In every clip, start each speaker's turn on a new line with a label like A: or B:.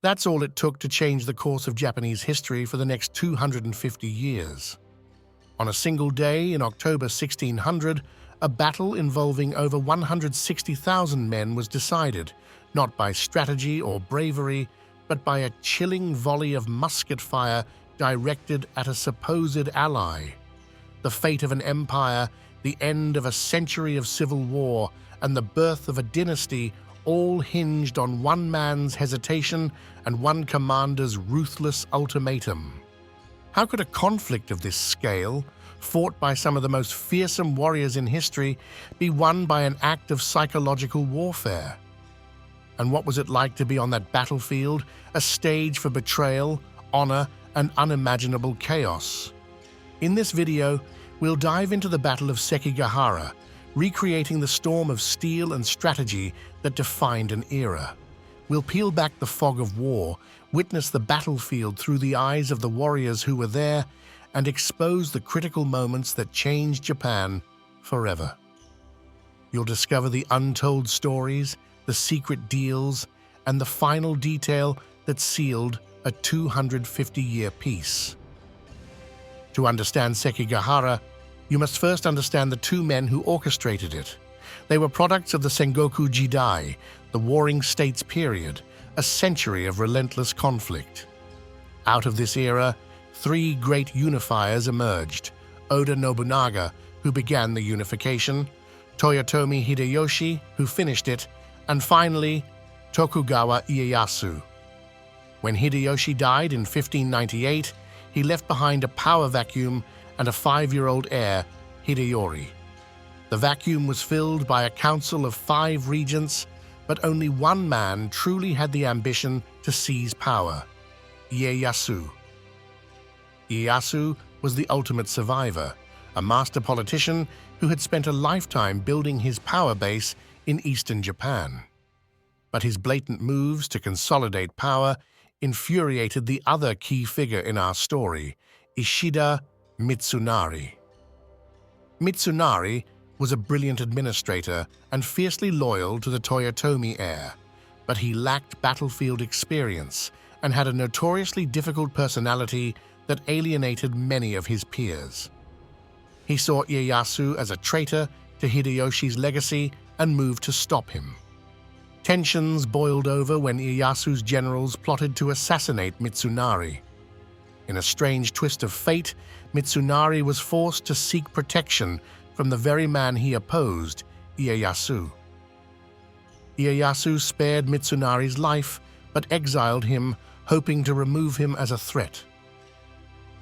A: That's all it took to change the course of Japanese history for the next 250 years. On a single day in October 1600, a battle involving over 160,000 men was decided, not by strategy or bravery, but by a chilling volley of musket fire directed at a supposed ally. The fate of an empire, the end of a century of civil war, and the birth of a dynasty all hinged on one man's hesitation and one commander's ruthless ultimatum. How could a conflict of this scale, fought by some of the most fearsome warriors in history, be won by an act of psychological warfare? And what was it like to be on that battlefield, a stage for betrayal, honor, and unimaginable chaos? In this video, we'll dive into the Battle of Sekigahara, recreating the storm of steel and strategy that defined an era. We'll peel back the fog of war, witness the battlefield through the eyes of the warriors who were there, and expose the critical moments that changed Japan forever. You'll discover the untold stories, the secret deals, and the final detail that sealed a 250-year peace. To understand Sekigahara, you must first understand the two men who orchestrated it. They were products of the Sengoku Jidai, the Warring States period, a century of relentless conflict. Out of this era, three great unifiers emerged: Oda Nobunaga, who began the unification, Toyotomi Hideyoshi, who finished it, and finally, Tokugawa Ieyasu. When Hideyoshi died in 1598, he left behind a power vacuum and a 5-year-old heir, Hideyori. The vacuum was filled by a council of 5 regents, but only one man truly had the ambition to seize power: Ieyasu. Ieyasu was the ultimate survivor, a master politician who had spent a lifetime building his power base in eastern Japan. But his blatant moves to consolidate power infuriated the other key figure in our story, Ishida Mitsunari. Mitsunari was a brilliant administrator and fiercely loyal to the Toyotomi heir, but he lacked battlefield experience and had a notoriously difficult personality that alienated many of his peers. He saw Ieyasu as a traitor to Hideyoshi's legacy and moved to stop him. Tensions boiled over when Ieyasu's generals plotted to assassinate Mitsunari. In a strange twist of fate, Mitsunari was forced to seek protection from the very man he opposed, Ieyasu. Ieyasu spared Mitsunari's life, but exiled him, hoping to remove him as a threat.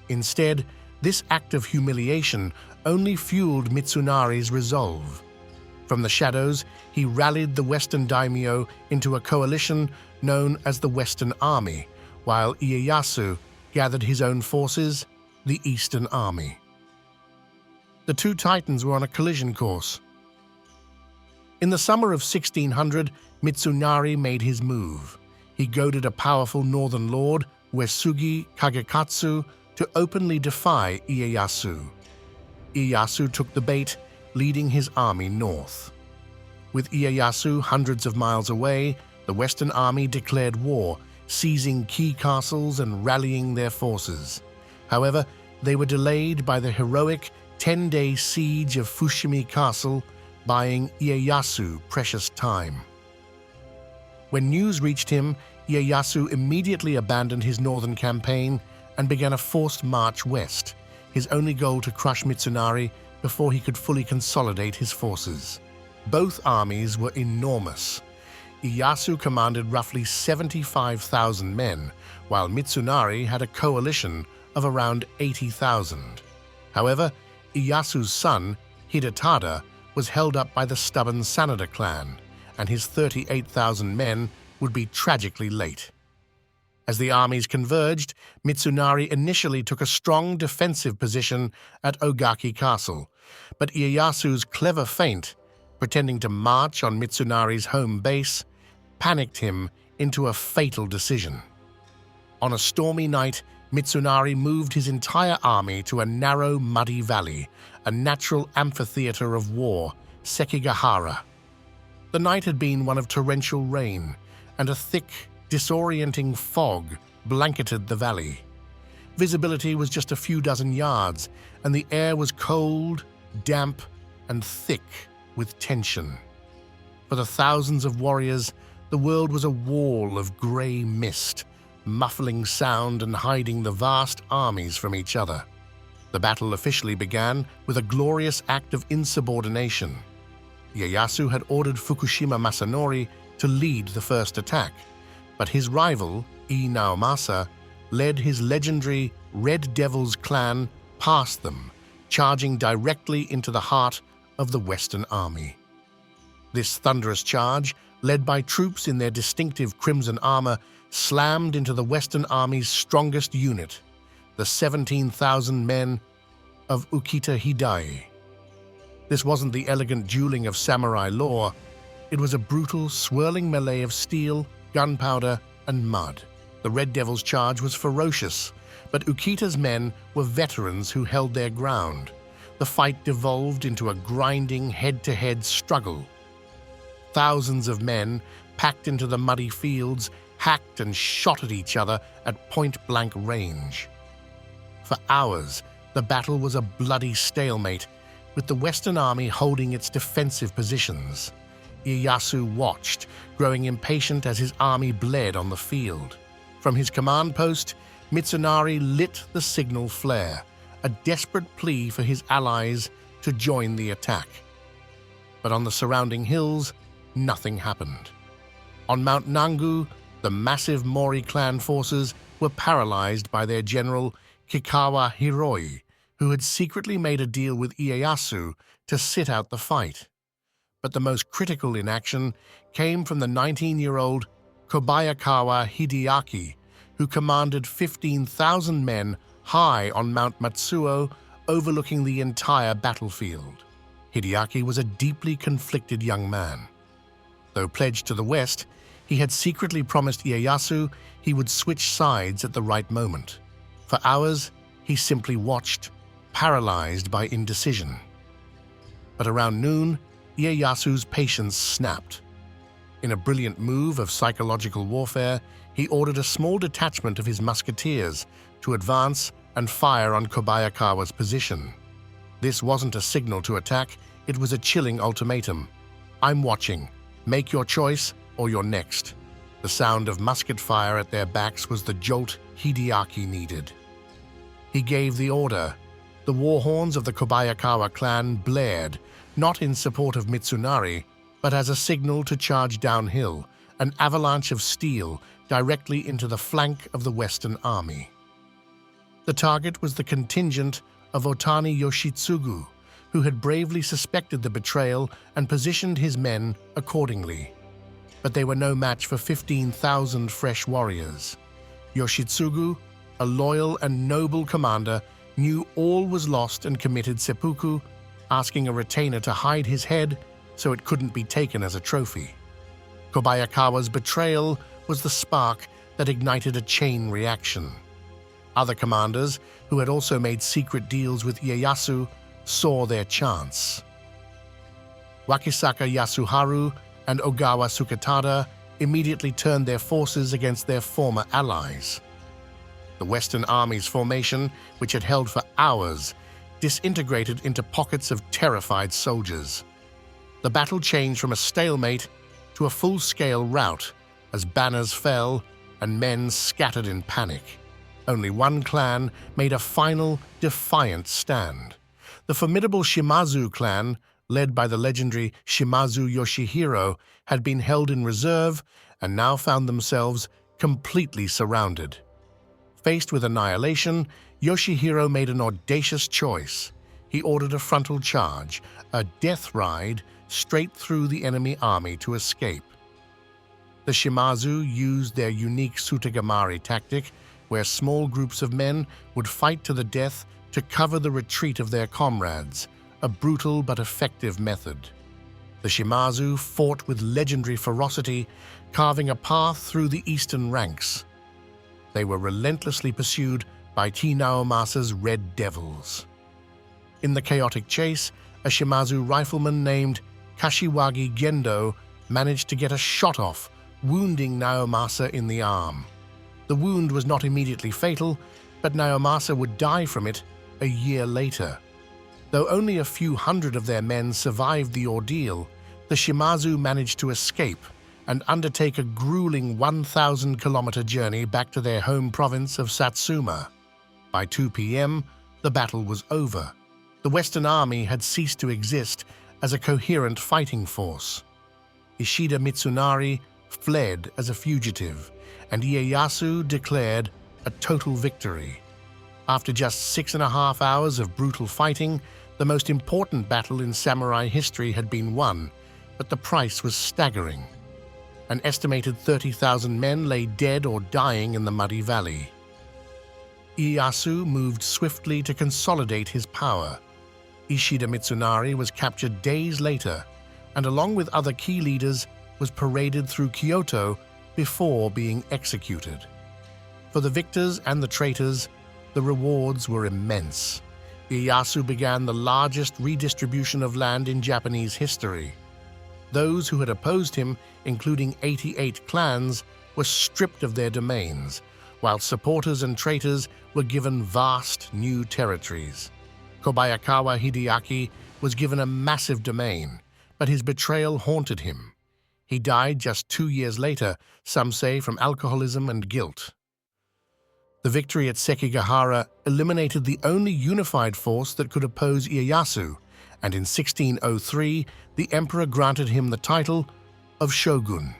A: Instead, this act of humiliation only fueled Mitsunari's resolve. From the shadows, he rallied the Western daimyo into a coalition known as the Western Army, while Ieyasu gathered his own forces, the Eastern Army. The two titans were on a collision course. In the summer of 1600, Mitsunari made his move. He goaded a powerful northern lord, Uesugi Kagekatsu, to openly defy Ieyasu. Ieyasu took the bait, leading his army north. With Ieyasu hundreds of miles away, the Western Army declared war, seizing key castles and rallying their forces. However, they were delayed by the heroic 10-day siege of Fushimi Castle, buying Ieyasu precious time. When news reached him, Ieyasu immediately abandoned his northern campaign and began a forced march west, his only goal to crush Mitsunari before he could fully consolidate his forces. Both armies were enormous. Ieyasu commanded roughly 75,000 men, while Mitsunari had a coalition of around 80,000. However, Ieyasu's son, Hidetada, was held up by the stubborn Sanada clan, and his 38,000 men would be tragically late. As the armies converged, Mitsunari initially took a strong defensive position at Ogaki Castle, but Ieyasu's clever feint, pretending to march on Mitsunari's home base, panicked him into a fatal decision. On a stormy night, Mitsunari moved his entire army to a narrow, muddy valley, a natural amphitheater of war, Sekigahara. The night had been one of torrential rain, and a thick, disorienting fog blanketed the valley. Visibility was just a few dozen yards, and the air was cold, damp, and thick with tension. For the thousands of warriors, the world was a wall of grey mist, muffling sound and hiding the vast armies from each other. The battle officially began with a glorious act of insubordination. Ieyasu had ordered Fukushima Masanori to lead the first attack, but his rival, Ii Naomasa, led his legendary Red Devils clan past them, charging directly into the heart of the Western Army. This thunderous charge, led by troops in their distinctive crimson armor, slammed into the Western Army's strongest unit, the 17,000 men of Ukita Hideaki. This wasn't the elegant dueling of samurai lore. It was a brutal, swirling melee of steel, gunpowder, and mud. The Red Devil's charge was ferocious, but Ukita's men were veterans who held their ground. The fight devolved into a grinding head-to-head struggle. Thousands of men, packed into the muddy fields, hacked and shot at each other at point-blank range. For hours, the battle was a bloody stalemate, with the Western Army holding its defensive positions. Ieyasu watched, growing impatient as his army bled on the field. From his command post, Mitsunari lit the signal flare, a desperate plea for his allies to join the attack. But on the surrounding hills, nothing happened. On Mount Nangu, the massive Mori clan forces were paralyzed by their general Kikawa Hiroi, who had secretly made a deal with Ieyasu to sit out the fight. But the most critical inaction came from the 19-year-old Kobayakawa Hideaki, who commanded 15,000 men high on Mount Matsuo, overlooking the entire battlefield. Hideaki was a deeply conflicted young man. Though pledged to the West, he had secretly promised Ieyasu he would switch sides at the right moment. For hours, he simply watched, paralyzed by indecision. But around noon, Ieyasu's patience snapped. In a brilliant move of psychological warfare, he ordered a small detachment of his musketeers to advance and fire on Kobayakawa's position. This wasn't a signal to attack, it was a chilling ultimatum. "I'm watching. Make your choice or you're next." The sound of musket fire at their backs was the jolt Hideaki needed. He gave the order. The war horns of the Kobayakawa clan blared, not in support of Mitsunari, but as a signal to charge downhill, an avalanche of steel directly into the flank of the Western Army. The target was the contingent of Otani Yoshitsugu, who had bravely suspected the betrayal and positioned his men accordingly. But they were no match for 15,000 fresh warriors. Yoshitsugu, a loyal and noble commander, knew all was lost and committed seppuku, asking a retainer to hide his head so it couldn't be taken as a trophy. Kobayakawa's betrayal was the spark that ignited a chain reaction. Other commanders, who had also made secret deals with Ieyasu, saw their chance. Wakisaka Yasuharu and Ogawa Suketada immediately turned their forces against their former allies. The Western Army's formation, which had held for hours, disintegrated into pockets of terrified soldiers. The battle changed from a stalemate to a full-scale rout as banners fell and men scattered in panic. Only one clan made a final, defiant stand. The formidable Shimazu clan, led by the legendary Shimazu Yoshihiro, had been held in reserve and now found themselves completely surrounded. Faced with annihilation, Yoshihiro made an audacious choice. He ordered a frontal charge, a death ride, straight through the enemy army to escape. The Shimazu used their unique Sutagamari tactic, where small groups of men would fight to the death to cover the retreat of their comrades, a brutal but effective method. The Shimazu fought with legendary ferocity, carving a path through the eastern ranks. They were relentlessly pursued by Ii Naomasa's Red Devils. In the chaotic chase, a Shimazu rifleman named Kashiwagi Gendo managed to get a shot off wounding Naomasa in the arm. The wound was not immediately fatal, but Naomasa would die from it a year later. Though only a few hundred of their men survived the ordeal, the Shimazu managed to escape and undertake a grueling 1,000-kilometer journey back to their home province of Satsuma. By 2 p.m., the battle was over. The Western Army had ceased to exist as a coherent fighting force. Ishida Mitsunari fled as a fugitive, and Ieyasu declared a total victory. After just 6.5 hours of brutal fighting, the most important battle in samurai history had been won, but the price was staggering. An estimated 30,000 men lay dead or dying in the muddy valley. Ieyasu moved swiftly to consolidate his power. Ishida Mitsunari was captured days later, and along with other key leaders, was paraded through Kyoto before being executed. For the victors and the traitors, the rewards were immense. Ieyasu began the largest redistribution of land in Japanese history. Those who had opposed him, including 88 clans, were stripped of their domains, while supporters and traitors were given vast new territories. Kobayakawa Hideaki was given a massive domain, but his betrayal haunted him. He died just 2 years later, some say from alcoholism and guilt. The victory at Sekigahara eliminated the only unified force that could oppose Ieyasu, and in 1603, the emperor granted him the title of shogun.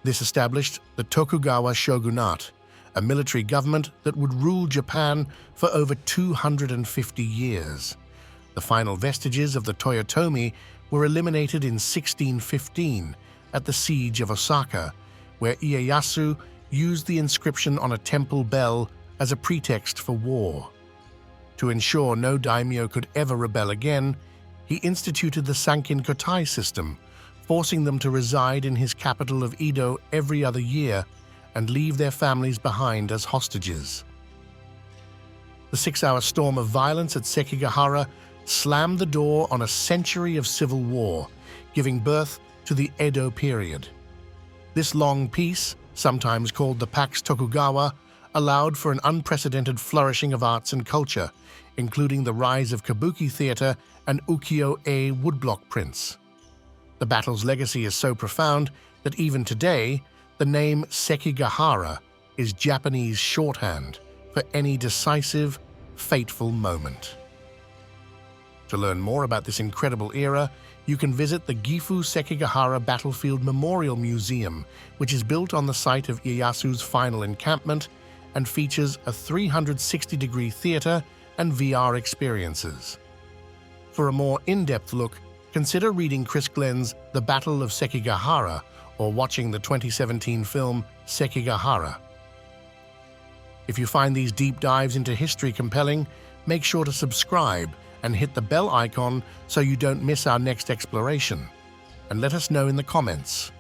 A: This established the Tokugawa Shogunate, a military government that would rule Japan for over 250 years. The final vestiges of the Toyotomi were eliminated in 1615 at the siege of Osaka, where Ieyasu used the inscription on a temple bell as a pretext for war. To ensure no daimyo could ever rebel again, he instituted the Sankin-Kotai system, forcing them to reside in his capital of Edo every other year and leave their families behind as hostages. The 6-hour storm of violence at Sekigahara slammed the door on a century of civil war, giving birth to the Edo period. This long peace, sometimes called the Pax Tokugawa, allowed for an unprecedented flourishing of arts and culture, including the rise of kabuki theater and ukiyo-e woodblock prints. The battle's legacy is so profound that even today, the name Sekigahara is Japanese shorthand for any decisive, fateful moment. To learn more about this incredible era, you can visit the Gifu Sekigahara Battlefield Memorial Museum, which is built on the site of Ieyasu's final encampment and features a 360-degree theater and VR experiences. For a more in-depth look, consider reading Chris Glenn's The Battle of Sekigahara or watching the 2017 film Sekigahara. If you find these deep dives into history compelling, make sure to subscribe and hit the bell icon so you don't miss our next exploration. And let us know in the comments,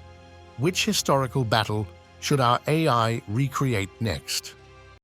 A: which historical battle should our AI recreate next?